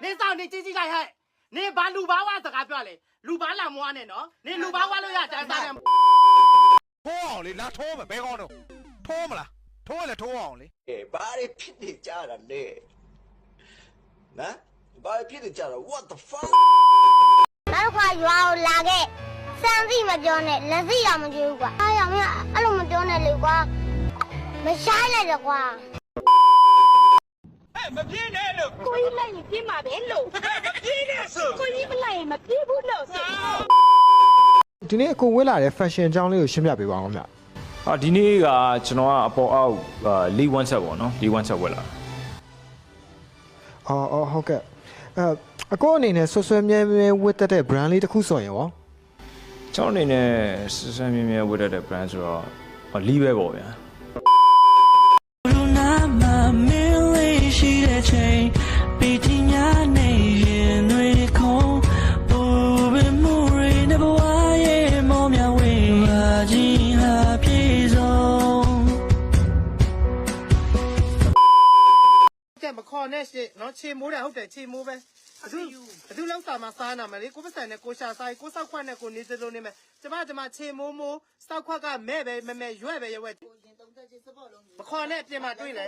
你找你经济来嘿，你把鲁巴娃这个表嘞，鲁巴那么呢喏，你鲁巴娃都要干啥呢？拖အောင်လေလာ拖မယ်ဘဲကောင်းတော့拖မလား拖ရလဲ拖အောင်လေ ဘာတွေဖြစ်နေကြတာလဲနော်ဘာဖြစ်နေကြတာ what the fuck နောက်ခါရွာကိုလာခဲ့စမ်းသိမပြောနဲ့လက်စီအောင်မကြည့်ဘူးကွာအားရမင်းအဲ့လိုမပြောနဲ့လေကွာမရှိုင်းလိုက်တော့ကွာမပြေးနဲ့လို့ ကိုကြီးလိုက်ရင်ပြင်းမှာပဲလို့ မပြေးနဲ့ဆို ကိုကြီးမလိုက်ရင်မပြေးဘူးလို့ဆို ဒီနေ့အခုဝေးလာတဲ့ fashion အကြောင်းလေးကိုရှင်းပြပေးပါအောင်ဗျ ဒီနေ့ကကျွန်တော်ကအပေါ်အောက်လေး1 set ပေါ့နော်လေး1 set ဝယ်လာ အော်ဟုတ်ကဲ့အကိုအနေနဲ့ဆွဆွဲမြဲမြဲဝတ်တဲ့ brand လေးတစ်ခုဆိုရင်ရော ကျွန်တော်အနေနဲ့စစမြဲမြဲဝတ်တဲ့ brand ဆိုတော့လီပဲပေါ့ဗျာ မခေါ်နဲ့ရှစ်နော်ချေမိုးတယ်ဟုတ်တယ်ချေမိုးပဲအခုလောက်စာမစားနာမလေးကိုပစံနဲ့ကိုရှာစားကိုစောက်ခွက်နဲ့ကိုနေစလုံးနေမယ်ကျမချေမိုးမိုးစောက်ခွက်ကမဲ့ပဲမမဲ့ရွက်ပဲရွက်မခေါ်နဲ့ပြင်မှာတွေးလေ